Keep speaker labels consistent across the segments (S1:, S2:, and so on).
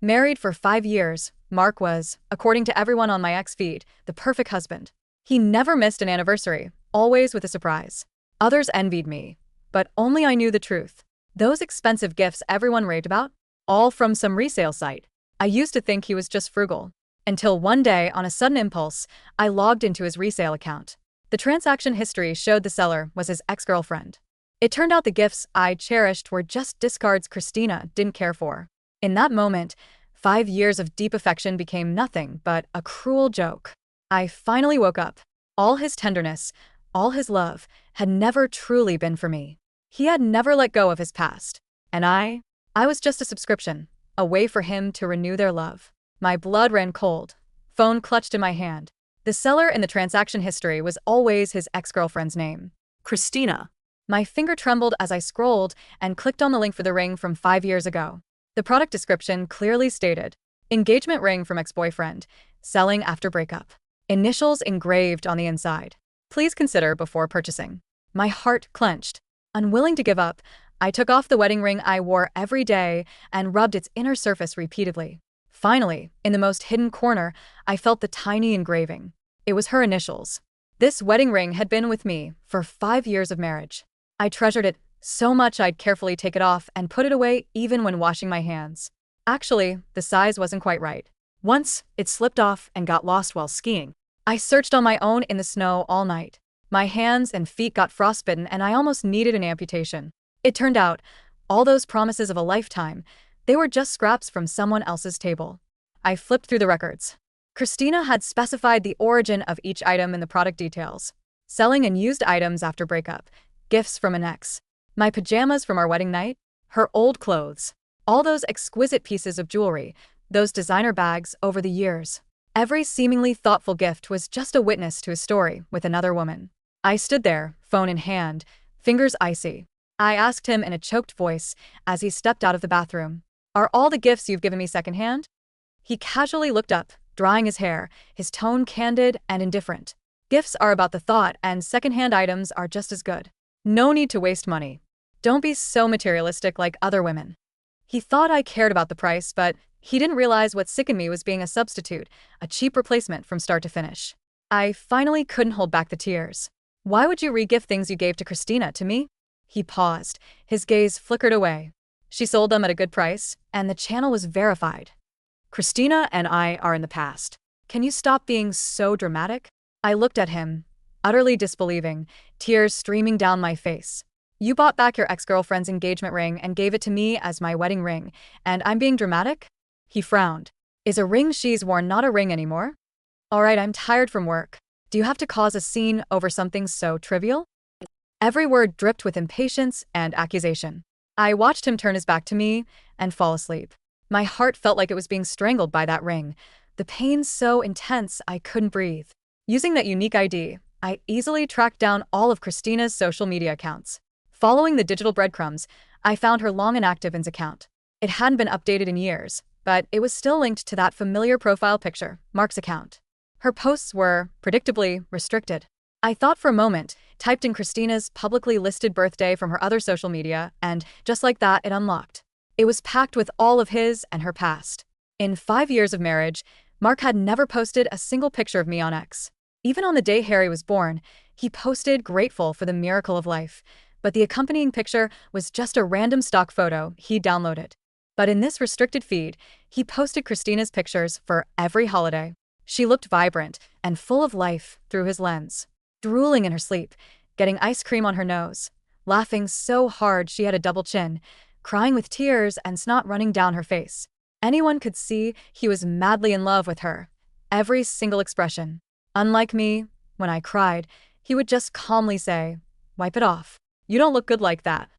S1: Married for 5 years, Mark was, according to everyone on my ex feed, the perfect husband. He never missed an anniversary, always with a surprise. Others envied me, but only I knew the truth. Those expensive gifts everyone raved about? All from some resale site. I used to think he was just frugal. Until one day, on a sudden impulse, I logged into his resale account. The transaction history showed the seller was his ex-girlfriend. It turned out the gifts I cherished were just discards Christina didn't care for. In that moment, 5 years of deep affection became nothing but a cruel joke. I finally woke up. All his tenderness, all his love, had never truly been for me. He had never let go of his past. And I was just a subscription, a way for him to renew their love. My blood ran cold. Phone clutched in my hand. The seller in the transaction history was always his ex-girlfriend's name. Christina. My finger trembled as I scrolled and clicked on the link for the ring from 5 years ago. The product description clearly stated, engagement ring from ex-boyfriend, selling after breakup. Initials engraved on the inside. Please consider before purchasing. My heart clenched. Unwilling to give up, I took off the wedding ring I wore every day and rubbed its inner surface repeatedly. Finally, in the most hidden corner, I felt the tiny engraving. It was her initials. This wedding ring had been with me for 5 years of marriage. I treasured it so much I'd carefully take it off and put it away even when washing my hands. Actually, the size wasn't quite right. Once, it slipped off and got lost while skiing. I searched on my own in the snow all night. My hands and feet got frostbitten and I almost needed an amputation. It turned out, all those promises of a lifetime, they were just scraps from someone else's table. I flipped through the records. Christina had specified the origin of each item in the product details. Selling unused items after breakup, gifts from an ex, my pajamas from our wedding night, her old clothes, all those exquisite pieces of jewelry, those designer bags over the years. Every seemingly thoughtful gift was just a witness to a story with another woman. I stood there, phone in hand, fingers icy. I asked him in a choked voice as he stepped out of the bathroom, "Are all the gifts you've given me secondhand?" He casually looked up, drying his hair, his tone candid and indifferent. "Gifts are about the thought and secondhand items are just as good. No need to waste money. Don't be so materialistic like other women." He thought I cared about the price, but he didn't realize what sickened me was being a substitute, a cheap replacement from start to finish. I finally couldn't hold back the tears. "Why would you re-gift things you gave to Christina to me?" He paused, his gaze flickered away. "She sold them at a good price, and the channel was verified. Christina and I are in the past. Can you stop being so dramatic?" I looked at him, utterly disbelieving, tears streaming down my face. "You bought back your ex-girlfriend's engagement ring and gave it to me as my wedding ring, and I'm being dramatic?" He frowned. "Is a ring she's worn not a ring anymore? All right, I'm tired from work. Do you have to cause a scene over something so trivial?" Every word dripped with impatience and accusation. I watched him turn his back to me and fall asleep. My heart felt like it was being strangled by that ring, the pain so intense I couldn't breathe. Using that unique ID, I easily tracked down all of Christina's social media accounts. Following the digital breadcrumbs, I found her long Inactive's account. It hadn't been updated in years, but it was still linked to that familiar profile picture, Mark's account. Her posts were, predictably, restricted. I thought for a moment, typed in Christina's publicly listed birthday from her other social media, and just like that, it unlocked. It was packed with all of his and her past. In 5 years of marriage, Mark had never posted a single picture of me on X. Even on the day Harry was born, he posted grateful for the miracle of life, but the accompanying picture was just a random stock photo he downloaded. But in this restricted feed, he posted Christina's pictures for every holiday. She looked vibrant and full of life through his lens. Drooling in her sleep, getting ice cream on her nose, laughing so hard she had a double chin, crying with tears and snot running down her face. Anyone could see he was madly in love with her. Every single expression. Unlike me, when I cried, he would just calmly say, "Wipe it off. You don't look good like that."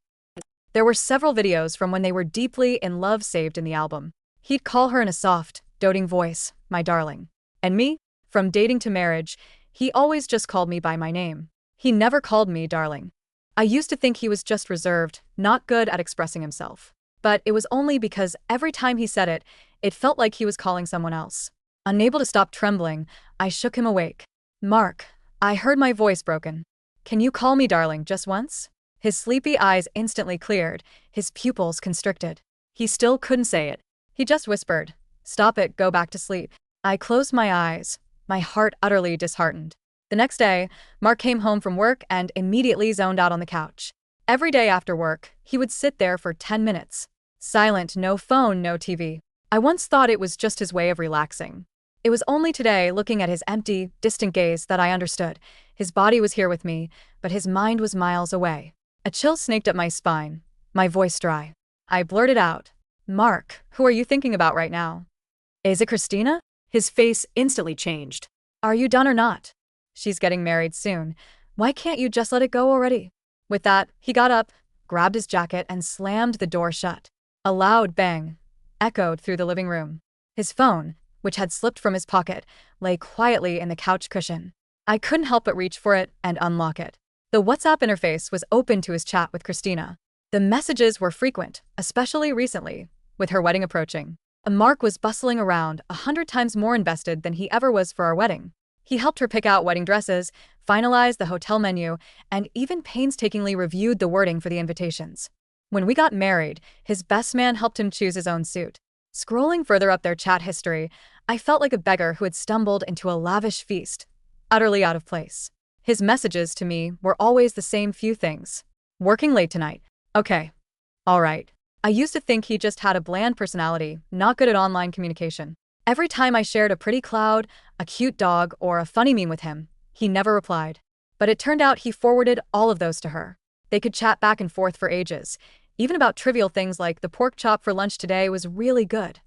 S1: There were several videos from when they were deeply in love saved in the album. He'd call her in a soft, doting voice, "My darling." And me? From dating to marriage, he always just called me by my name. He never called me darling. I used to think he was just reserved, not good at expressing himself. But it was only because every time he said it, it felt like he was calling someone else. Unable to stop trembling, I shook him awake. "Mark," I heard my voice broken. "Can you call me darling just once?" His sleepy eyes instantly cleared, his pupils constricted. He still couldn't say it. He just whispered, "Stop it, go back to sleep." I closed my eyes, my heart utterly disheartened. The next day, Mark came home from work and immediately zoned out on the couch. Every day after work, he would sit there for 10 minutes. Silent, no phone, no TV. I once thought it was just his way of relaxing. It was only today, looking at his empty, distant gaze, that I understood. His body was here with me, but his mind was miles away. A chill snaked up my spine, my voice dry. I blurted out, "Mark, who are you thinking about right now?" "Is it Christina?" His face instantly changed. "Are you done or not? She's getting married soon. Why can't you just let it go already?" With that, he got up, grabbed his jacket, and slammed the door shut. A loud bang echoed through the living room. His phone, which had slipped from his pocket, lay quietly in the couch cushion. I couldn't help but reach for it and unlock it. The WhatsApp interface was open to his chat with Christina. The messages were frequent, especially recently, with her wedding approaching. Mark was bustling around, 100 times more invested than he ever was for our wedding. He helped her pick out wedding dresses, finalized the hotel menu, and even painstakingly reviewed the wording for the invitations. When we got married, his best man helped him choose his own suit. Scrolling further up their chat history, I felt like a beggar who had stumbled into a lavish feast, utterly out of place. His messages to me were always the same few things. "Working late tonight. Okay. All right." I used to think he just had a bland personality, not good at online communication. Every time I shared a pretty cloud, a cute dog, or a funny meme with him, he never replied. But it turned out he forwarded all of those to her. They could chat back and forth for ages, even about trivial things like the pork chop for lunch today was really good.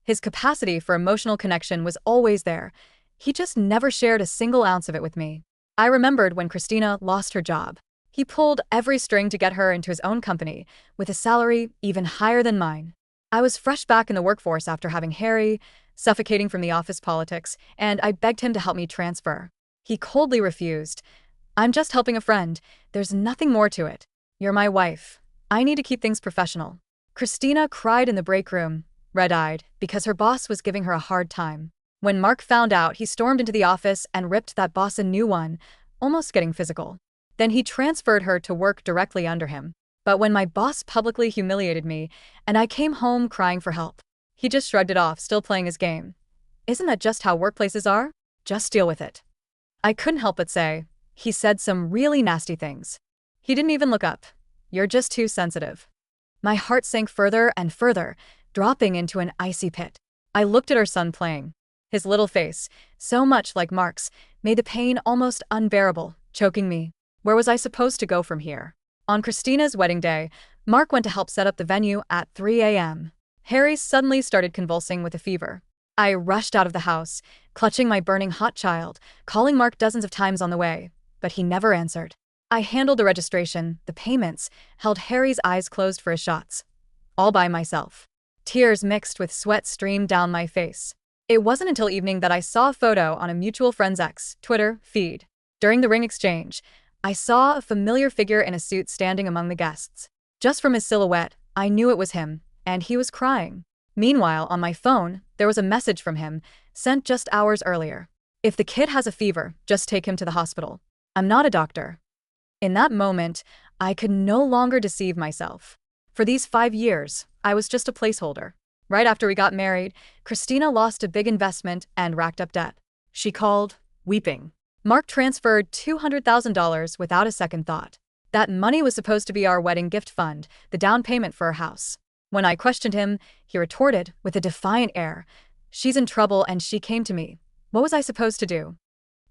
S1: His capacity for emotional connection was always there. He just never shared a single ounce of it with me. I remembered when Christina lost her job. He pulled every string to get her into his own company, with a salary even higher than mine. I was fresh back in the workforce after having Harry, suffocating from the office politics, and I begged him to help me transfer. He coldly refused. "I'm just helping a friend. There's nothing more to it. You're my wife. I need to keep things professional." Christina cried in the break room, red-eyed, because her boss was giving her a hard time. When Mark found out, he stormed into the office and ripped that boss a new one, almost getting physical. Then he transferred her to work directly under him. But when my boss publicly humiliated me, and I came home crying for help, he just shrugged it off, still playing his game. Isn't that just how workplaces are? Just deal with it. I couldn't help but say, he said some really nasty things. He didn't even look up. "You're just too sensitive." My heart sank further and further, dropping into an icy pit. I looked at our son playing. His little face, so much like Mark's, made the pain almost unbearable, choking me. Where was I supposed to go from here? On Christina's wedding day, Mark went to help set up the venue at 3 a.m. Harry suddenly started convulsing with a fever. I rushed out of the house, clutching my burning hot child, calling Mark dozens of times on the way, but he never answered. I handled the registration, the payments, held Harry's eyes closed for his shots. All by myself. Tears mixed with sweat streamed down my face. It wasn't until evening that I saw a photo on a mutual friend's Twitter feed. During the ring exchange, I saw a familiar figure in a suit standing among the guests. Just from his silhouette, I knew it was him, and he was crying. Meanwhile, on my phone, there was a message from him, sent just hours earlier. "If the kid has a fever, just take him to the hospital. I'm not a doctor." In that moment, I could no longer deceive myself. For these 5 years, I was just a placeholder. Right after we got married, Christina lost a big investment and racked up debt. She called, weeping. Mark transferred $200,000 without a second thought. That money was supposed to be our wedding gift fund, the down payment for our house. When I questioned him, he retorted with a defiant air, "She's in trouble and she came to me." What was I supposed to do?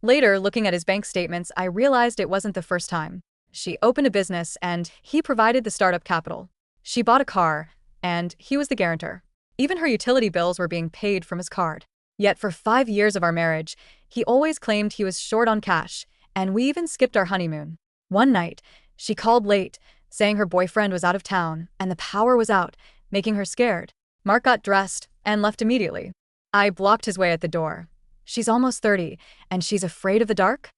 S1: Later, looking at his bank statements, I realized it wasn't the first time. She opened a business and he provided the startup capital. She bought a car, and he was the guarantor. Even her utility bills were being paid from his card. Yet for 5 years of our marriage, he always claimed he was short on cash, and we even skipped our honeymoon. One night, she called late, saying her boyfriend was out of town and the power was out, making her scared. Mark got dressed and left immediately. I blocked his way at the door. "She's almost 30, and she's afraid of the dark?"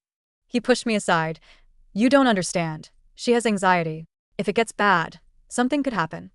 S1: He pushed me aside. "You don't understand. She has anxiety. If it gets bad, something could happen."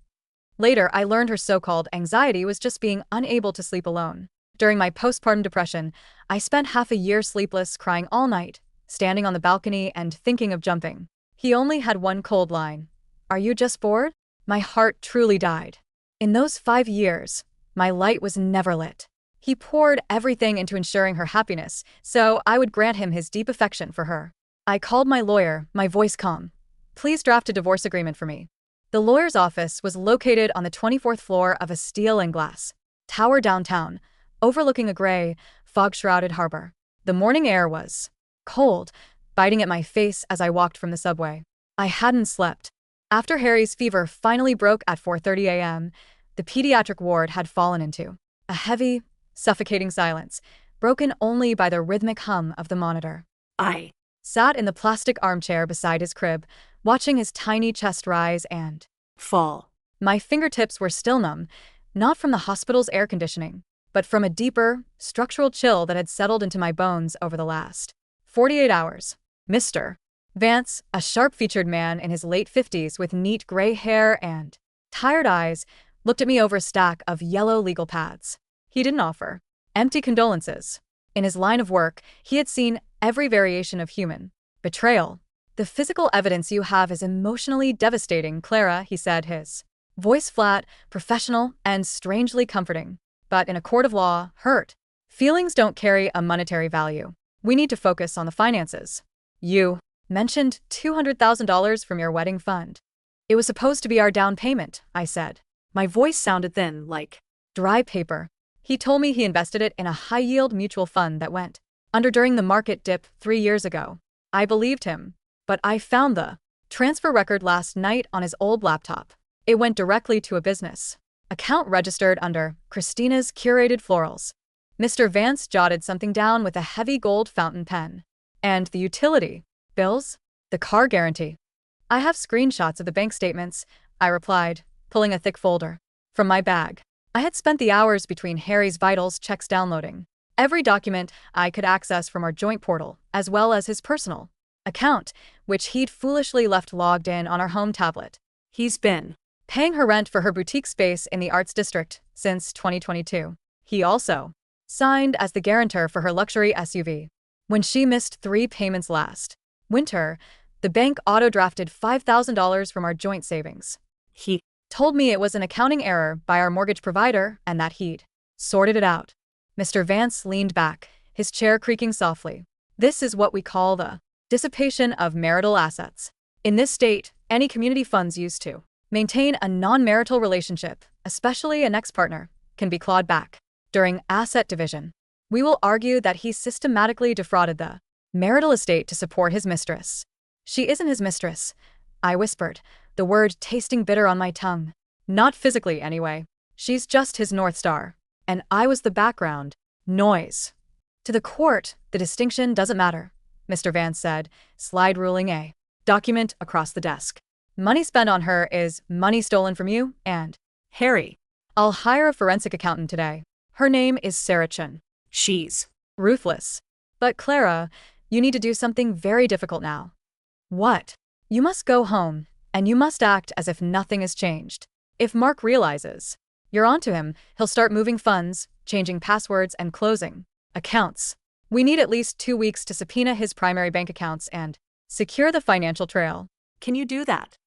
S1: Later, I learned her so-called anxiety was just being unable to sleep alone. During my postpartum depression, I spent half a year sleepless, crying all night, standing on the balcony and thinking of jumping. He only had one cold line. "Are you just bored?" My heart truly died. In those 5 years, My light was never lit. He poured everything into ensuring her happiness, so I would grant him his deep affection for her. I called my lawyer, my voice calm. Please draft a divorce agreement for me. The lawyer's office was located on the 24th floor of a steel and glass tower downtown, overlooking a gray, fog-shrouded harbor. The morning air was cold, biting at my face as I walked from the subway. I hadn't slept. After Harry's fever finally broke at 4:30 a.m., the pediatric ward had fallen into a heavy, suffocating silence, broken only by the rhythmic hum of the monitor. I sat in the plastic armchair beside his crib, watching his tiny chest rise and fall. My fingertips were still numb, not from the hospital's air conditioning, but from a deeper, structural chill that had settled into my bones over the last 48 hours. Mr. Vance, a sharp-featured man in his late 50s with neat gray hair and tired eyes, looked at me over a stack of yellow legal pads. He didn't offer empty condolences. In his line of work, he had seen every variation of human betrayal. The physical evidence you have is emotionally devastating, Clara, he said, his voice flat, professional, and strangely comforting. But in a court of law, hurt feelings don't carry a monetary value. We need to focus on the finances. You mentioned $200,000 from your wedding fund. It was supposed to be our down payment, I said. My voice sounded thin, like dry paper. He told me he invested it in a high-yield mutual fund that went under during the market dip 3 years ago. I believed him, but I found the transfer record last night on his old laptop. It went directly to a business account registered under Christina's Curated Florals. Mr. Vance jotted something down with a heavy gold fountain pen. And the utility bills? The car guarantee. I have screenshots of the bank statements, I replied, pulling a thick folder from my bag. I had spent the hours between Harry's vitals checks downloading every document I could access from our joint portal, as well as his personal account, which he'd foolishly left logged in on our home tablet. He's been paying her rent for her boutique space in the Arts District since 2022. He also signed as the guarantor for her luxury SUV. When she missed 3 payments last winter, the bank auto-drafted $5,000 from our joint savings. He told me it was an accounting error by our mortgage provider and that he'd sorted it out. Mr. Vance leaned back, his chair creaking softly. This is what we call the dissipation of marital assets. In this state, any community funds used to maintain a non-marital relationship, especially an ex-partner, can be clawed back. During asset division, we will argue that he systematically defrauded the marital estate to support his mistress. She isn't his mistress, I whispered, the word tasting bitter on my tongue. Not physically, anyway. She's just his North Star. And I was the background noise. To the court, the distinction doesn't matter, Mr. Vance said, slide ruling a document across the desk. Money spent on her is money stolen from you and Harry. I'll hire a forensic accountant today. Her name is Sarah Chun. She's ruthless. But Clara, you need to do something very difficult now. What? You must go home, and you must act as if nothing has changed. If Mark realizes you're onto him, he'll start moving funds, changing passwords, and closing accounts. We need at least 2 weeks to subpoena his primary bank accounts and secure the financial trail. Can you do that?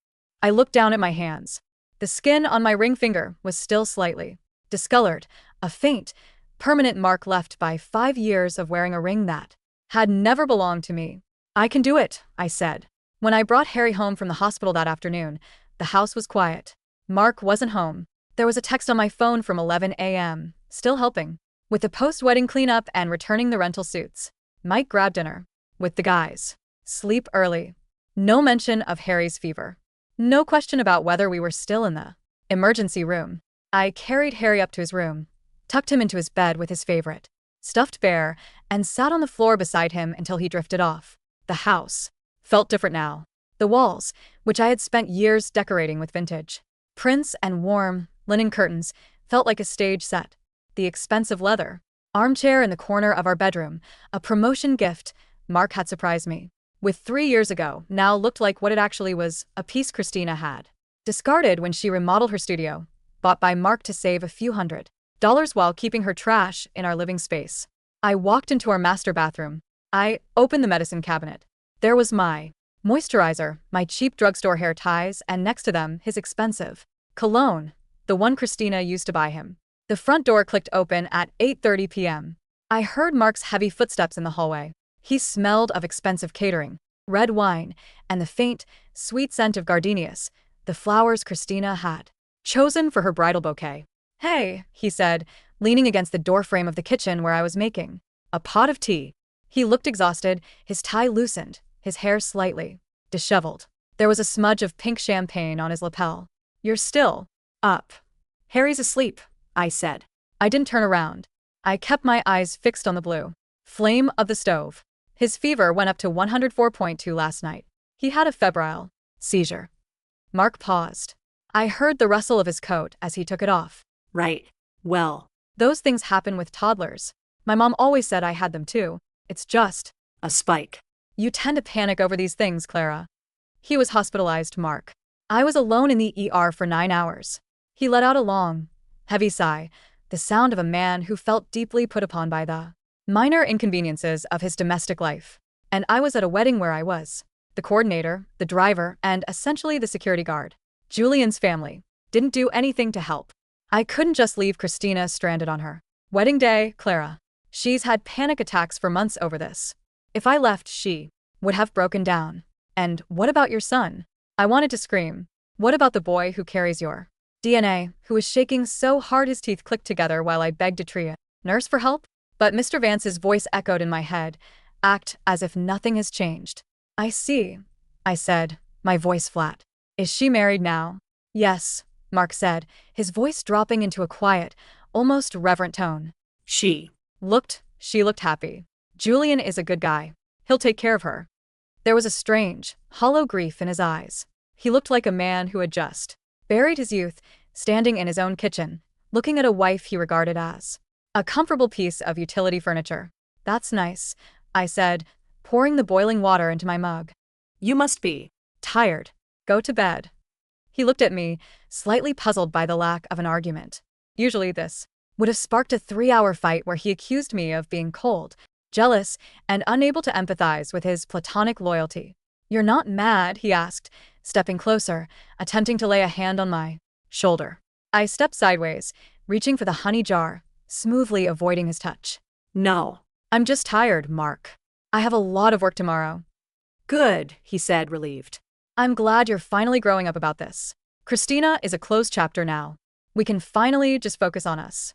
S1: I looked down at my hands. The skin on my ring finger was still slightly discolored, a faint, permanent mark left by 5 years of wearing a ring that had never belonged to me. I can do it, I said. When I brought Harry home from the hospital that afternoon, the house was quiet. Mark wasn't home. There was a text on my phone from 11 a.m., still helping with the post-wedding cleanup and returning the rental suits. Might grab dinner with the guys. Sleep early. No mention of Harry's fever. No question about whether we were still in the emergency room. I carried Harry up to his room, tucked him into his bed with his favorite stuffed bear, and sat on the floor beside him until he drifted off. The house felt different now. The walls, which I had spent years decorating with vintage prints and warm, linen curtains, felt like a stage set. The expensive leather armchair in the corner of our bedroom, a promotion gift Mark had surprised me with 3 years ago, now looked like what it actually was, a piece Christina had discarded when she remodeled her studio, bought by Mark to save a few $100s while keeping her trash in our living space. I walked into our master bathroom. I opened the medicine cabinet. There was my moisturizer, my cheap drugstore hair ties, and next to them, his expensive cologne, the one Christina used to buy him. The front door clicked open at 8:30 p.m. I heard Mark's heavy footsteps in the hallway. He smelled of expensive catering, red wine, and the faint, sweet scent of gardenias, the flowers Christina had chosen for her bridal bouquet. "Hey," he said, leaning against the doorframe of the kitchen where I was making a pot of tea. He looked exhausted, his tie loosened, his hair slightly disheveled. There was a smudge of pink champagne on his lapel. "You're still up." "Harry's asleep," I said. I didn't turn around. I kept my eyes fixed on the blue flame of the stove. His fever went up to 104.2 last night. He had a febrile seizure. Mark paused. I heard the rustle of his coat as he took it off.
S2: "Right. Well,
S1: Those things happen with toddlers. My mom always said I had them too. It's just
S2: a spike."
S1: you tend to panic over these things, Clara. He was hospitalized, Mark. I was alone in the ER for 9 hours. He let out a long, heavy sigh, the sound of a man who felt deeply put upon by the minor inconveniences of his domestic life. And I was at a wedding where I was the coordinator, the driver, and essentially the security guard. Julian's family didn't do anything to help. I couldn't just leave Christina stranded on her wedding day, Clara. She's had panic attacks for months over this. If I left, she would have broken down. And what about your son? I wanted to scream. What about the boy who carries your DNA, who was shaking so hard his teeth clicked together while I begged a tria nurse for help? But Mr. Vance's voice echoed in my head. Act as if nothing has changed. "I see," I said, my voice flat. "Is she married now?" "Yes," Mark said, his voice dropping into a quiet, almost reverent tone.
S2: She
S1: looked happy. "Julian is a good guy. He'll take care of her." There was a strange, hollow grief in his eyes. He looked like a man who had just buried his youth, standing in his own kitchen, looking at a wife he regarded as a comfortable piece of utility furniture. "That's nice," I said, pouring the boiling water into my mug.
S2: "You must be
S1: "Tired. Go to bed." He looked at me, slightly puzzled by the lack of an argument. Usually this would have sparked a 3-hour fight where he accused me of being cold, jealous, and unable to empathize with his platonic loyalty. "You're not mad?" he asked, stepping closer, attempting to lay a hand on my shoulder. I stepped sideways, reaching for the honey jar, smoothly avoiding his touch.
S2: No.
S1: "I'm just tired, Mark. I have a lot of work tomorrow."
S2: Good, he said, relieved.
S1: "I'm glad you're finally growing up about this. Christina is a closed chapter now. We can finally just focus on us."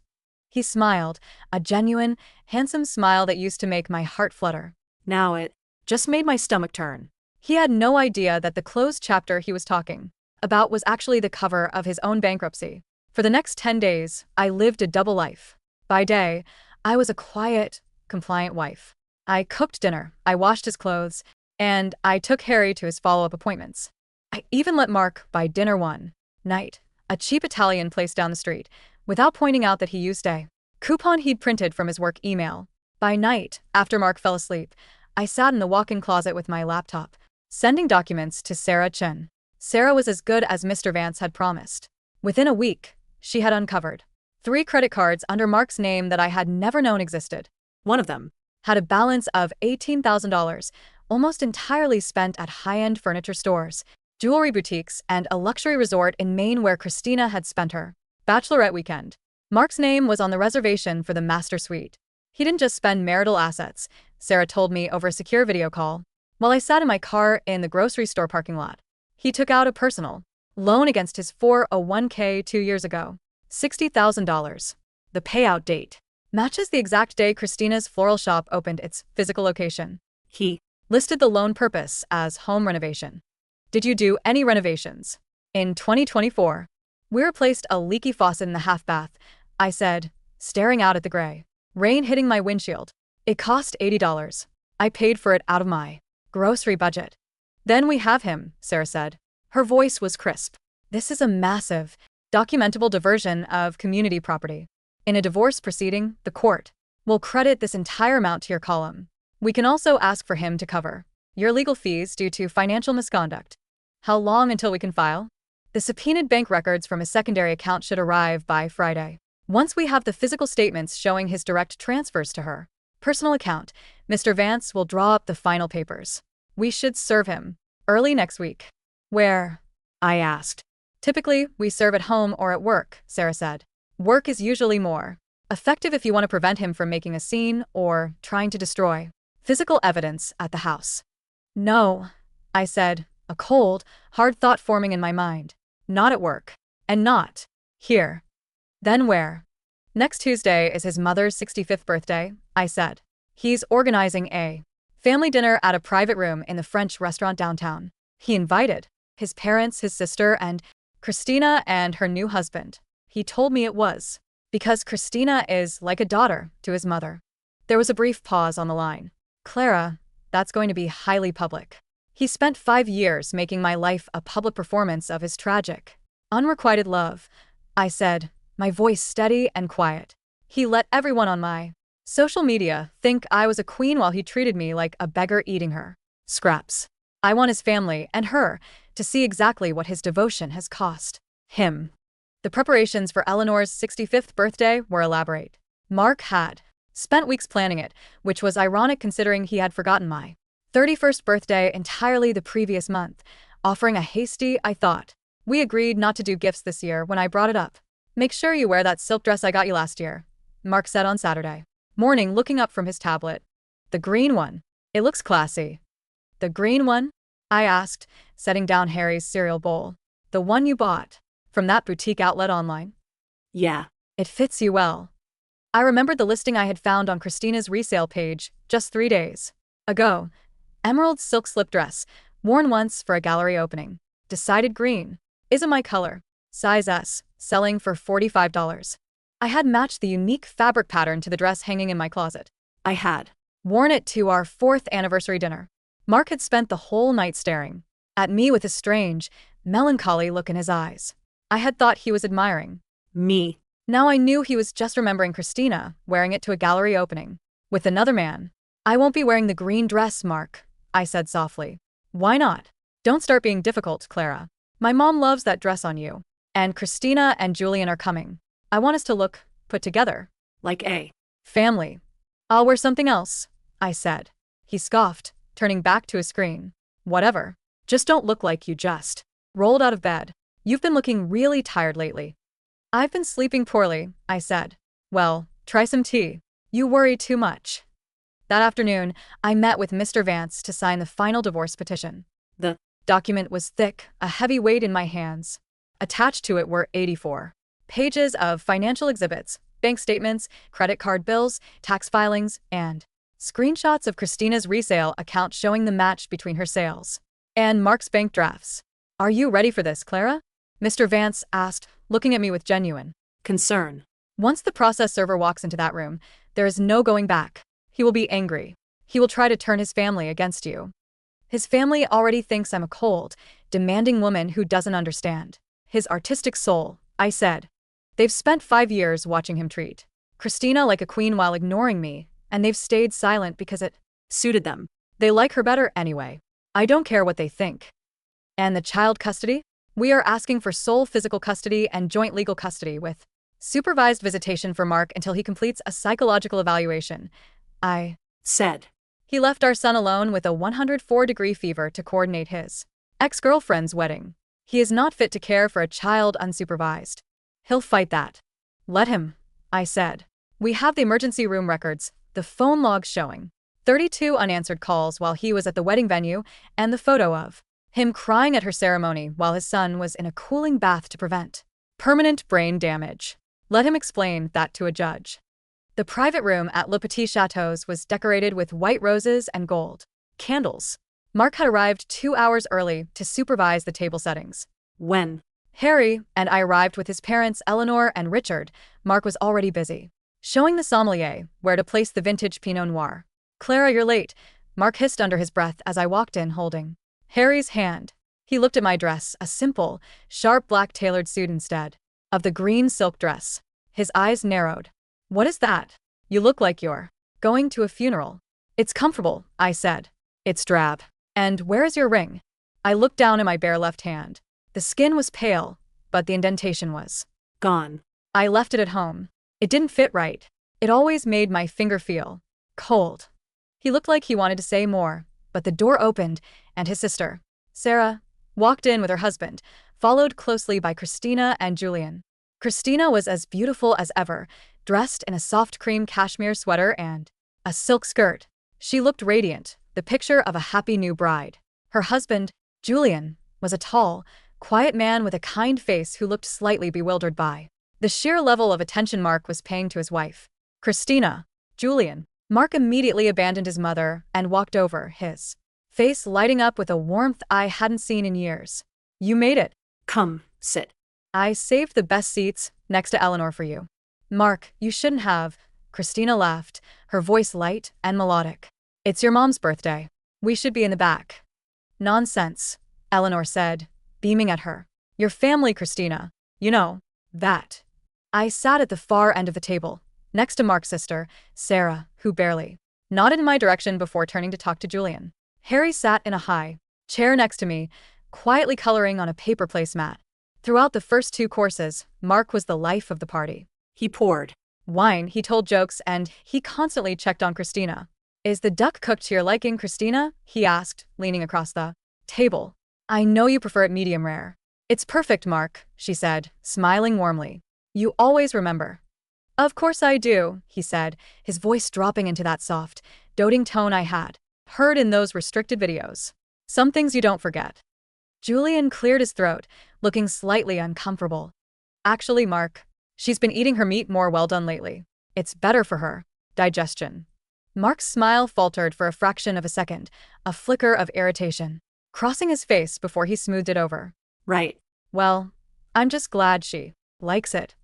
S1: He smiled, a genuine, handsome smile that used to make my heart flutter.
S2: Now it just made my stomach turn.
S1: He had no idea that the closed chapter he was talking about was actually the cover of his own bankruptcy. For the next 10 days, I lived a double life. By day, I was a quiet, compliant wife. I cooked dinner, I washed his clothes, and I took Harry to his follow-up appointments. I even let Mark buy dinner one night, a cheap Italian place down the street, without pointing out that he used a coupon he'd printed from his work email. By night, after Mark fell asleep, I sat in the walk-in closet with my laptop, sending documents to Sarah Chen. Sarah was as good as Mr. Vance had promised. Within a week, she had uncovered 3 credit cards under Mark's name that I had never known existed.
S2: One of them
S1: Had a balance of $18,000, almost entirely spent at high-end furniture stores, jewelry boutiques, and a luxury resort in Maine where Christina had spent her bachelorette weekend. Mark's name was on the reservation for the master suite. He didn't just spend marital assets, Sarah told me over a secure video call. While I sat in my car in the grocery store parking lot, he took out a personal loan against his 401k 2 years ago. $60,000. The payout date matches the exact day Christina's floral shop opened its physical location.
S2: He
S1: Listed the loan purpose as home renovation. "Did you do any renovations?" "In 2024. We replaced a leaky faucet in the half bath," I said, staring out at the gray rain hitting my windshield. "It cost $80. I paid for it out of my grocery budget." "Then we have him," Sarah said. Her voice was crisp. "This is a massive, documentable diversion of community property. In a divorce proceeding, the court will credit this entire amount to your column. We can also ask for him to cover your legal fees due to financial misconduct." "How long until we can file?" "The subpoenaed bank records from his secondary account should arrive by Friday. Once we have the physical statements showing his direct transfers to her personal account, Mr. Vance will draw up the final papers. We should serve him early next week." "Where?" I asked. "Typically, we serve at home or at work," Sarah said. Work is usually more effective if you want to prevent him from making a scene or trying to destroy physical evidence at the house. No, I said, a cold, hard thought forming in my mind. Not at work. And not here. Then where? Next Tuesday is his mother's 65th birthday, I said. He's organizing a family dinner at a private room in the French restaurant downtown. He invited his parents, his sister, and Christina and her new husband. He told me it was because Christina is like a daughter to his mother. There was a brief pause on the line. Clara, that's going to be highly public. He spent 5 years making my life a public performance of his tragic, unrequited love, I said, my voice steady and quiet. He let everyone on my social media think I was a queen while he treated me like a beggar eating her scraps. I want his family and her to see exactly what his devotion has cost him. The preparations for Eleanor's 65th birthday were elaborate. Mark had spent weeks planning it, which was ironic considering he had forgotten my 31st birthday entirely the previous month, offering a hasty, I thought. We agreed not to do gifts this year when I brought it up. Make sure you wear that silk dress I got you last year, Mark said on Saturday morning, looking up from his tablet. The green one. It looks classy. The green one? I asked, setting down Harry's cereal bowl. The one you bought from that boutique outlet online?
S2: Yeah.
S1: It fits you well. I remembered the listing I had found on Christina's resale page just 3 days ago. Emerald silk slip dress, worn once for a gallery opening. Decided green. Isn't my color. Size S, selling for $45. I had matched the unique fabric pattern to the dress hanging in my closet.
S2: I had
S1: worn it to our 4th anniversary dinner. Mark had spent the whole night staring at me with a strange, melancholy look in his eyes. I had thought he was admiring
S2: me.
S1: Now I knew he was just remembering Christina wearing it to a gallery opening with another man. I won't be wearing the green dress, Mark, I said softly. Why not? Don't start being difficult, Clara. My mom loves that dress on you. And Christina and Julian are coming. I want us to look put together.
S2: Like a
S1: family. I'll wear something else, I said. He scoffed, turning back to his screen. Whatever. Just don't look like you just rolled out of bed. You've been looking really tired lately. I've been sleeping poorly, I said. Well, try some tea. You worry too much. That afternoon, I met with Mr. Vance to sign the final divorce petition.
S2: The
S1: document was thick, a heavy weight in my hands. Attached to it were 84 pages of financial exhibits, bank statements, credit card bills, tax filings, and screenshots of Christina's resale account showing the match between her sales and Mark's bank drafts. Are you ready for this, Clara? Mr. Vance asked, looking at me with genuine
S2: concern.
S1: Once the process server walks into that room, there is no going back. He will be angry. He will try to turn his family against you. His family already thinks I'm a cold, demanding woman who doesn't understand his artistic soul, I said. They've spent 5 years watching him treat Christina like a queen while ignoring me, and they've stayed silent because it
S2: suited them.
S1: They like her better anyway. I don't care what they think. And the child custody? We are asking for sole physical custody and joint legal custody with supervised visitation for Mark until he completes a psychological evaluation, I
S2: said.
S1: He left our son alone with a 104-degree fever to coordinate his ex-girlfriend's wedding. He is not fit to care for a child unsupervised. He'll fight that. Let him, I said. We have the emergency room records, the phone logs showing 32 unanswered calls while he was at the wedding venue, and the photo of him crying at her ceremony while his son was in a cooling bath to prevent permanent brain damage. Let him explain that to a judge. The private room at Le Petit Chateau's was decorated with white roses and gold candles. Mark had arrived 2 hours early to supervise the table settings.
S2: When
S1: Harry and I arrived with his parents Eleanor and Richard, Mark was already busy showing the sommelier where to place the vintage Pinot Noir. Clara, you're late, Mark hissed under his breath as I walked in holding Harry's hand. He looked at my dress, a simple, sharp black tailored suit instead of the green silk dress. His eyes narrowed. What is that? You look like you're going to a funeral. It's comfortable, I said. It's drab. And where is your ring? I looked down at my bare left hand. The skin was pale, but the indentation was
S2: gone.
S1: I left it at home. It didn't fit right. It always made my finger feel cold. He looked like he wanted to say more, but the door opened, and his sister, Sarah, walked in with her husband, followed closely by Christina and Julian. Christina was as beautiful as ever, dressed in a soft cream cashmere sweater and a silk skirt. She looked radiant, the picture of a happy new bride. Her husband, Julian, was a tall, quiet man with a kind face who looked slightly bewildered by the sheer level of attention Mark was paying to his wife. Christina, Julian. Mark immediately abandoned his mother and walked over, his face lighting up with a warmth I hadn't seen in years. You made it.
S2: Come, sit.
S1: I saved the best seats next to Eleanor for you. Mark, you shouldn't have. Christina laughed, her voice light and melodic. It's your mom's birthday. We should be in the back. Nonsense, Eleanor said, beaming at her. Your family, Christina. You know, that. I sat at the far end of the table, next to Mark's sister, Sarah, who barely nodded in my direction before turning to talk to Julian. Harry sat in a high chair next to me, quietly coloring on a paper placemat. Throughout the first two courses, Mark was the life of the party.
S2: He poured
S1: Wine, he told jokes, and he constantly checked on Christina. Is the duck cooked to your liking, Christina? He asked, leaning across the table. I know you prefer it medium rare. It's perfect, Mark, she said, smiling warmly. You always remember. Of course I do, he said, his voice dropping into that soft, doting tone I had heard in those restricted videos. Some things you don't forget. Julian cleared his throat, looking slightly uncomfortable. Actually, Mark, she's been eating her meat more well done lately. It's better for her digestion. Mark's smile faltered for a fraction of a second, a flicker of irritation crossing his face before he smoothed it over.
S2: right.
S1: Well, I'm just glad she likes it.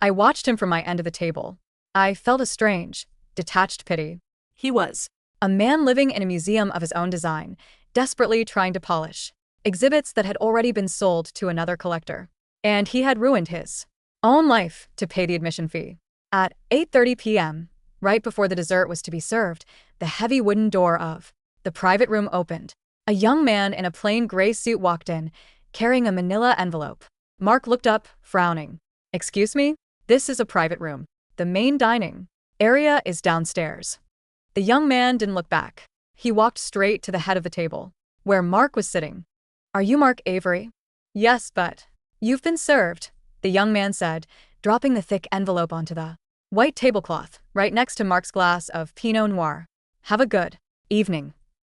S1: I watched him from my end of the table. I felt a strange, detached pity.
S2: He was
S1: A man living in a museum of his own design, desperately trying to polish exhibits that had already been sold to another collector. And he had ruined his own life to pay the admission fee. At 8:30 p.m., right before the dessert was to be served, the heavy wooden door of the private room opened. A young man in a plain gray suit walked in, carrying a manila envelope. Mark looked up, frowning. Excuse me? This is a private room. The main dining area is downstairs. The young man didn't look back. He walked straight to the head of the table, where Mark was sitting. Are you Mark Avery? Yes, but you've been served, the young man said, dropping the thick envelope onto the white tablecloth right next to Mark's glass of Pinot Noir. Have a good evening.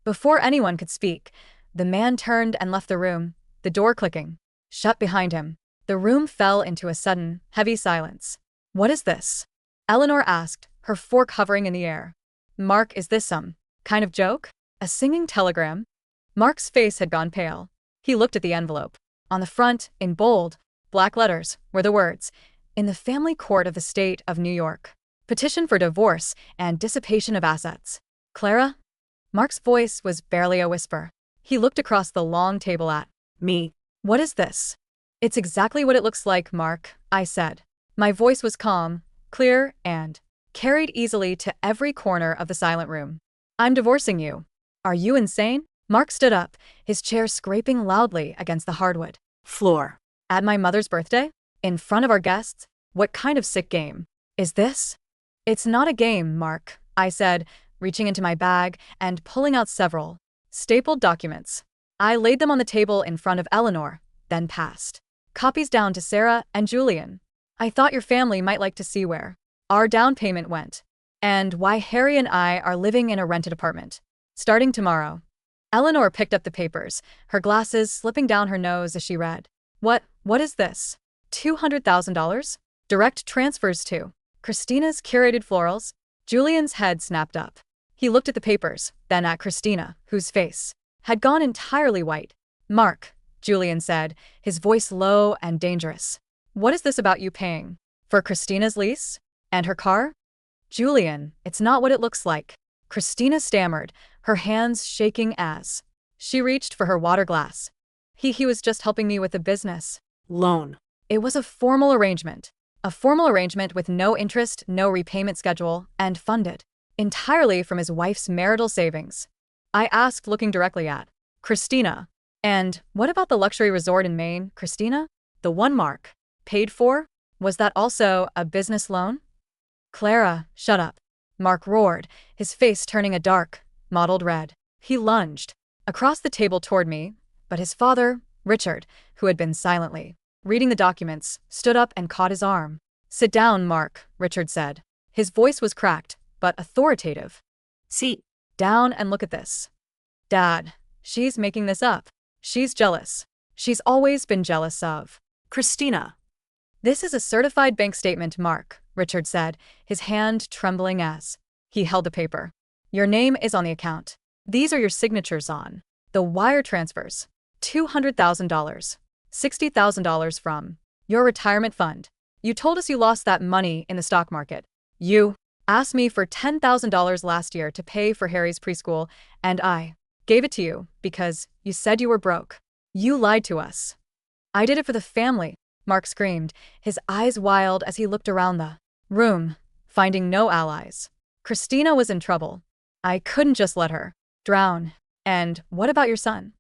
S1: Before anyone could speak, the man turned and left the room, the door clicking shut behind him. The room fell into a sudden, heavy silence. What is this? Eleanor asked, her fork hovering in the air. Mark, is this some kind of joke? A singing telegram? Mark's face had gone pale. He looked at the envelope. On the front, in bold, black letters, were the words, "In the family court of the state of New York. Petition for divorce and dissipation of assets. Clara?" Mark's voice was barely a whisper. He looked across the long table at
S2: me.
S1: What is this? It's exactly what it looks like, Mark, I said. My voice was calm, clear, and carried easily to every corner of the silent room. I'm divorcing you. Are you insane? Mark stood up, his chair scraping loudly against the hardwood
S2: Floor.
S1: At my mother's birthday? In front of our guests? What kind of sick game is this? It's not a game, Mark, I said, reaching into my bag and pulling out several stapled documents. I laid them on the table in front of Eleanor, then passed copies down to Sarah and Julian. I thought your family might like to see where our down payment went, and why Harry and I are living in a rented apartment, starting tomorrow. Eleanor picked up the papers, her glasses slipping down her nose as she read. What is this? $200,000? Direct transfers to Christina's curated florals? Julian's head snapped up. He looked at the papers, then at Christina, whose face had gone entirely white. Mark, Julian said, his voice low and dangerous. What is this about you paying for Christina's lease? And her car? Julian, it's not what it looks like. Christina stammered, her hands shaking as she reached for her water glass. He was just helping me with the business
S2: Loan.
S1: It was a formal arrangement. A formal arrangement with no interest, no repayment schedule, and funded entirely from his wife's marital savings. I asked, looking directly at Christina. And what about the luxury resort in Maine, Christina? The one Mark paid for? Was that also a business loan? Clara, shut up, Mark roared, his face turning a dark, mottled red. He lunged across the table toward me, but his father, Richard, who had been silently reading the documents, stood up and caught his arm. "Sit down, Mark," Richard said. His voice was cracked, but authoritative.
S2: See.
S1: "Down and look at this." "Dad, she's making this up. She's jealous. She's always been jealous of
S2: Christina.
S1: This is a certified bank statement, Mark," Richard said, his hand trembling as he held the paper. "Your name is on the account. These are your signatures on the wire transfers. $200,000, $60,000 from your retirement fund. You told us you lost that money in the stock market. You asked me for $10,000 last year to pay for Harry's preschool, and I gave it to you because you said you were broke. You lied to us." "I did it for the family," Mark screamed, his eyes wild as he looked around the room, finding no allies. Christina was in trouble. I couldn't just let her drown. "And what about your son?"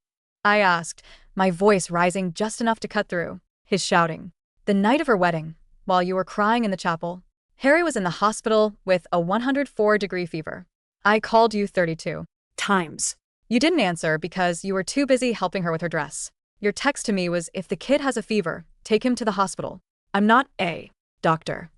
S1: I asked, my voice rising just enough to cut through his shouting. "The night of her wedding, while you were crying in the chapel, Harry was in the hospital with a 104-degree fever. I called you 32
S2: times.
S1: You didn't answer because you were too busy helping her with her dress. Your text to me was, if the kid has a fever, take him to the hospital. I'm not a doctor."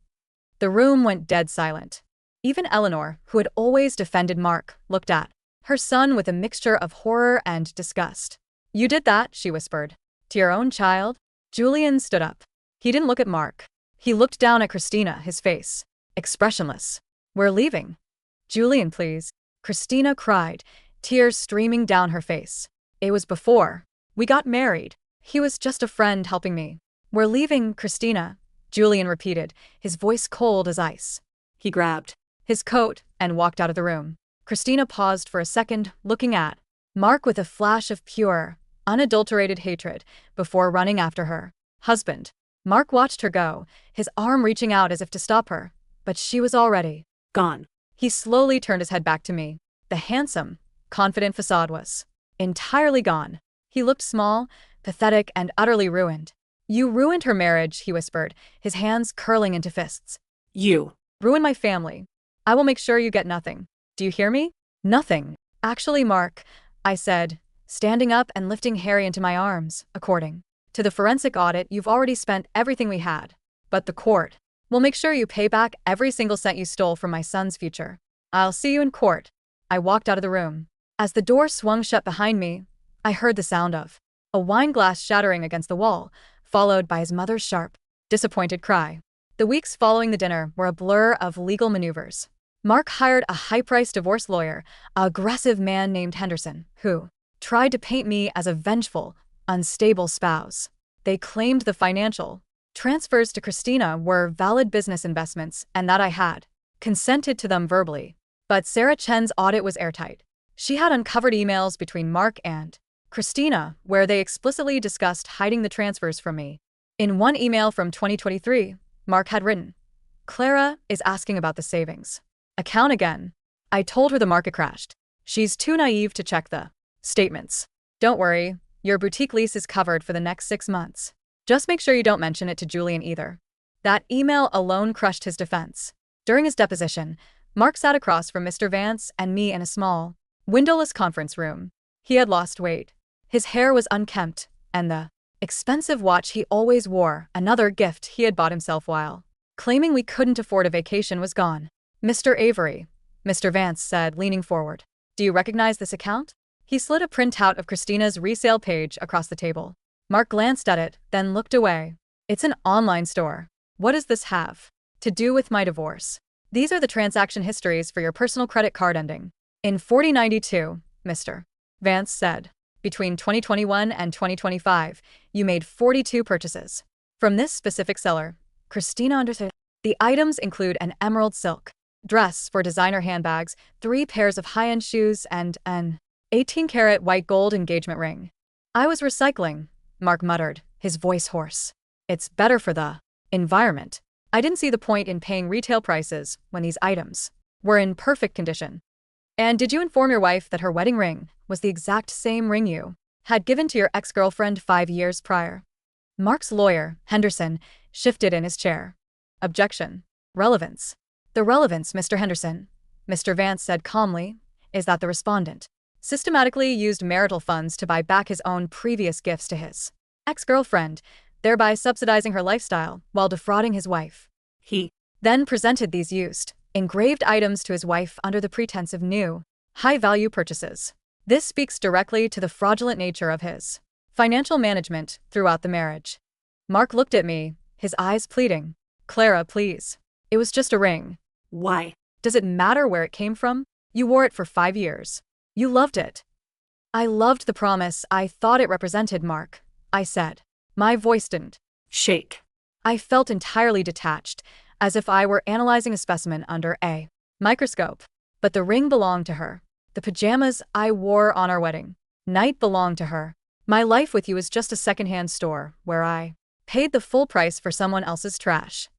S1: The room went dead silent. Even Eleanor, who had always defended Mark, looked at her son with a mixture of horror and disgust. "You did that," she whispered. "To your own child?" Julian stood up. He didn't look at Mark. He looked down at Christina, his face expressionless. "We're leaving." "Julian, please," Christina cried, tears streaming down her face. "It was before we got married. He was just a friend helping me." "We're leaving, Christina," Julian repeated, his voice cold as ice.
S2: He grabbed
S1: his coat and walked out of the room. Christina paused for a second, looking at Mark with a flash of pure, unadulterated hatred before running after her husband. Mark watched her go, his arm reaching out as if to stop her, but she was already
S2: gone.
S1: He slowly turned his head back to me. The handsome, confident facade was entirely gone. He looked small, pathetic, and utterly ruined. "You ruined her marriage," he whispered, his hands curling into fists.
S2: "You
S1: ruined my family. I will make sure you get nothing. Do you hear me?" "Nothing. Actually, Mark," I said, standing up and lifting Harry into my arms. "According to the forensic audit, you've already spent everything we had. But the court will make sure you pay back every single cent you stole from my son's future. I'll see you in court." I walked out of the room. As the door swung shut behind me, I heard the sound of a wine glass shattering against the wall, followed by his mother's sharp, disappointed cry. The weeks following the dinner were a blur of legal maneuvers. Mark hired a high-priced divorce lawyer, an aggressive man named Henderson, who tried to paint me as a vengeful, unstable spouse. They claimed the financial transfers to Christina were valid business investments and that I had consented to them verbally. But Sarah Chen's audit was airtight. She had uncovered emails between Mark and Christina where they explicitly discussed hiding the transfers from me. In one email from 2023, Mark had written, "Clara is asking about the savings account again." I told her the market crashed. She's too naive to check the statements. "Don't worry, your boutique lease is covered for the next 6 months. Just make sure you don't mention it to Julian either." That email alone crushed his defense. During his deposition, Mark sat across from Mr. Vance and me in a small, windowless conference room. He had lost weight. His hair was unkempt, and the expensive watch he always wore, another gift he had bought himself while claiming we couldn't afford a vacation, was gone. "Mr. Avery," Mr. Vance said, leaning forward. "Do you recognize this account?" He slid a printout of Christina's resale page across the table. Mark glanced at it, then looked away. "It's an online store. What does this have to do with my divorce?" "These are the transaction histories for your personal credit card ending in 4092, Mr. Vance said. Between 2021 and 2025, you made 42 purchases from this specific seller." Christina understood. The items include an emerald silk dress for designer handbags, 3 pairs of high-end shoes, and an 18-karat white gold engagement ring. "I was recycling," Mark muttered, his voice hoarse. "It's better for the environment. I didn't see the point in paying retail prices when these items were in perfect condition." "And did you inform your wife that her wedding ring was the exact same ring you had given to your ex-girlfriend 5 years prior?" Mark's lawyer, Henderson, shifted in his chair. "Objection. Relevance." "The relevance, Mr. Henderson," Mr. Vance said calmly, "is that the respondent systematically used marital funds to buy back his own previous gifts to his ex-girlfriend, thereby subsidizing her lifestyle while defrauding his wife.
S2: He
S1: Then presented these used, engraved items to his wife under the pretense of new, high-value purchases. This speaks directly to the fraudulent nature of his financial management throughout the marriage. Mark looked at me, his eyes pleading. Clara, please. It was just a ring.
S2: Why?
S1: Does it matter where it came from? You wore it for 5 years. You loved it. I loved the promise I thought it represented, Mark, I said. My voice didn't
S2: Shake.
S1: I felt entirely detached, as if I were analyzing a specimen under a microscope. But the ring belonged to her. The pajamas I wore on our wedding night belonged to her. My life with you is just a secondhand store where I paid the full price for someone else's trash.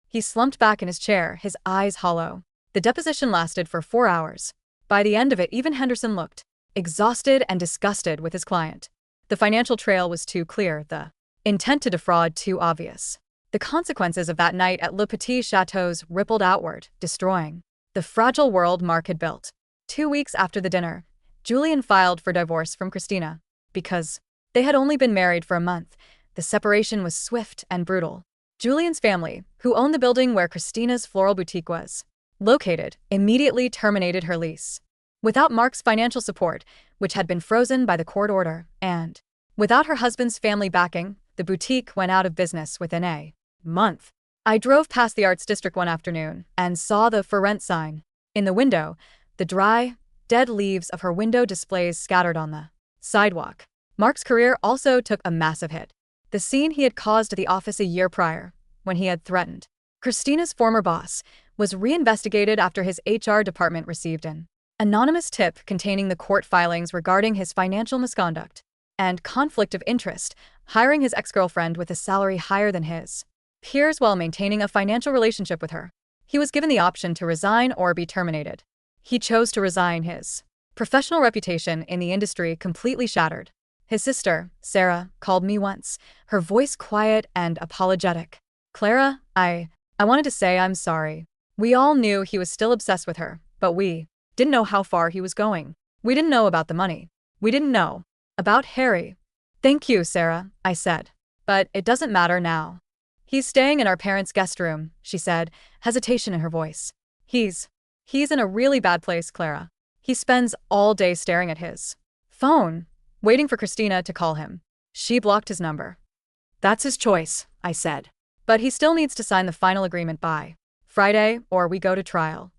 S1: He slumped back in his chair, his eyes hollow. The deposition lasted for 4 hours. By the end of it, even Henderson looked exhausted and disgusted with his client. The financial trail was too clear, the intent to defraud too obvious. The consequences of that night at Le Petit Chateau's rippled outward, destroying the fragile world Mark had built. 2 weeks after the dinner, Julian filed for divorce from Christina. Because they had only been married for a month, the separation was swift and brutal. Julian's family, who owned the building where Christina's floral boutique was located, immediately terminated her lease. Without Mark's financial support, which had been frozen by the court order, and without her husband's family backing, the boutique went out of business within a month. I drove past the Arts District one afternoon and saw the for rent sign. In the window, the dry, dead leaves of her window displays scattered on the sidewalk. Mark's career also took a massive hit. The scene he had caused at the office a year prior, when he had threatened Christina's former boss, was reinvestigated after his HR department received an anonymous tip containing the court filings regarding his financial misconduct and conflict of interest, hiring his ex-girlfriend with a salary higher than his peers while maintaining a financial relationship with her. He was given the option to resign or be terminated. He chose to resign, his professional reputation in the industry completely shattered. His sister, Sarah, called me once, her voice quiet and apologetic. Clara, I wanted to say I'm sorry. We all knew he was still obsessed with her, but we didn't know how far he was going. We didn't know about the money. We didn't know about Harry. Thank you, Sarah, I said. But it doesn't matter now. He's staying in our parents' guest room, she said, hesitation in her voice. He's in a really bad place, Clara. He spends all day staring at his phone, waiting for Christina to call him. She blocked his number. That's his choice, I said. But he still needs to sign the final agreement by Friday, or we go to trial.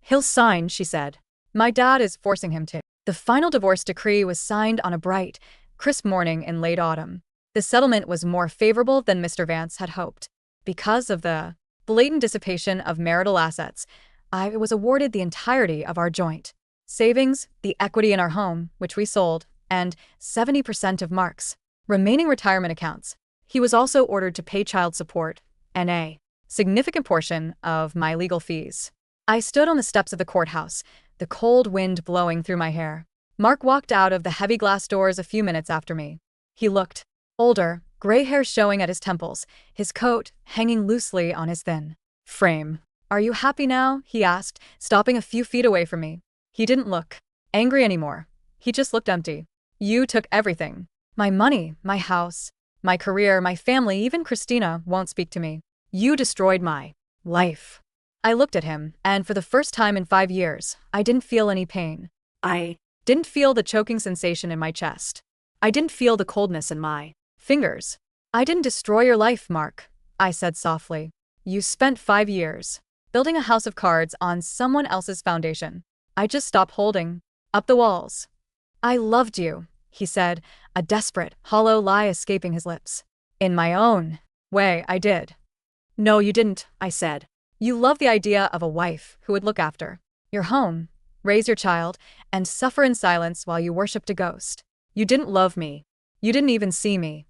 S1: He'll sign, she said. My dad is forcing him to. The final divorce decree was signed on a bright, crisp morning in late autumn. The settlement was more favorable than Mr. Vance had hoped. Because of the blatant dissipation of marital assets, I was awarded the entirety of our joint savings, the equity in our home, which we sold, and 70% of Mark's remaining retirement accounts. He was also ordered to pay child support and a significant portion of my legal fees. I stood on the steps of the courthouse, the cold wind blowing through my hair. Mark walked out of the heavy glass doors a few minutes after me. He looked older, gray hair showing at his temples, his coat hanging loosely on his thin frame. Are you happy now? He asked, stopping a few feet away from me. He didn't look angry anymore. He just looked empty. You took everything. My money, my house, my career, my family, even Christina won't speak to me. You destroyed my life. I looked at him, and for the first time in 5 years, I didn't feel any pain. I didn't feel the choking sensation in my chest. I didn't feel the coldness in my fingers. I didn't destroy your life, Mark, I said softly. You spent 5 years building a house of cards on someone else's foundation. I just stopped holding up the walls. I loved you, he said, a desperate, hollow lie escaping his lips. In my own way, I did. No, you didn't, I said. You loved the idea of a wife who would look after your home, raise your child, and suffer in silence while you worshipped a ghost. You didn't love me. You didn't even see me.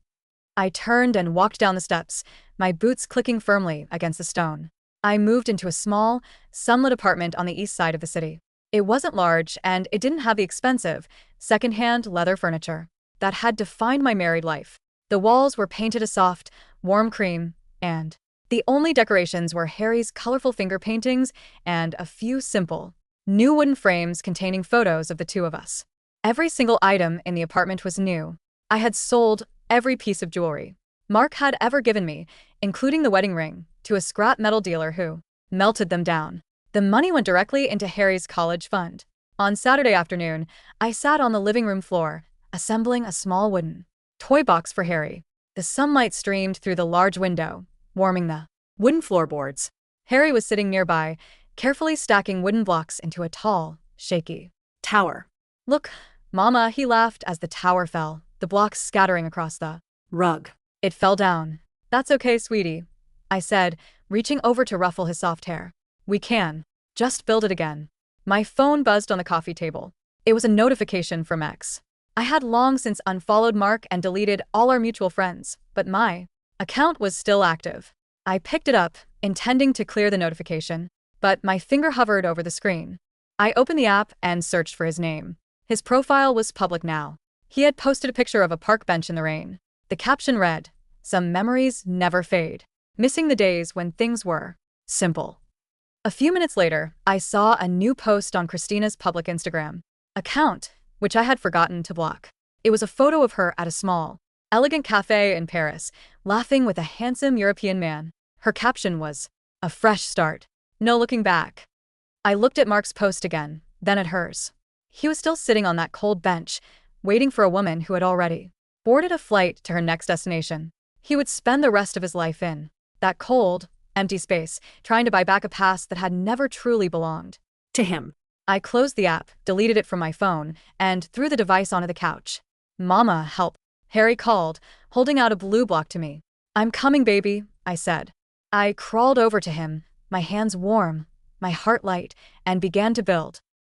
S1: I turned and walked down the steps, my boots clicking firmly against the stone. I moved into a small, sunlit apartment on the east side of the city. It wasn't large, and it didn't have the expensive, second-hand leather furniture that had defined my married life. The walls were painted a soft, warm cream, and the only decorations were Harry's colorful finger paintings and a few simple, new wooden frames containing photos of the two of us. Every single item in the apartment was new. I had sold every piece of jewelry. Mark had ever given me, including the wedding ring, to a scrap metal dealer who melted them down. The money went directly into Harry's college fund. On Saturday afternoon, I sat on the living room floor, assembling a small wooden toy box for Harry. The sunlight streamed through the large window, warming the wooden floorboards. Harry was sitting nearby, carefully stacking wooden blocks into a tall, shaky
S2: Tower.
S1: "Look, Mama," he laughed as the tower fell, the blocks scattering across the
S2: Rug.
S1: It fell down. "That's okay, sweetie," I said, reaching over to ruffle his soft hair. "We can just build it again." My phone buzzed on the coffee table. It was a notification from X. I had long since unfollowed Mark and deleted all our mutual friends, but my account was still active. I picked it up, intending to clear the notification, but my finger hovered over the screen. I opened the app and searched for his name. His profile was public now. He had posted a picture of a park bench in the rain. The caption read, "Some memories never fade. Missing the days when things were simple." A few minutes later, I saw a new post on Christina's public Instagram account, which I had forgotten to block. It was a photo of her at a small, elegant cafe in Paris, laughing with a handsome European man. Her caption was, "A fresh start. No looking back." I looked at Mark's post again, then at hers. He was still sitting on that cold bench, waiting for a woman who had already boarded a flight to her next destination. He would spend the rest of his life in that cold, empty space, trying to buy back a past that had never truly belonged
S2: To him.
S1: I closed the app, deleted it from my phone, and threw the device onto the couch. "Mama, help," Harry called, holding out a blue block to me. "I'm coming, baby," I said. I crawled over to him, my hands warm, my heart light, and began to build.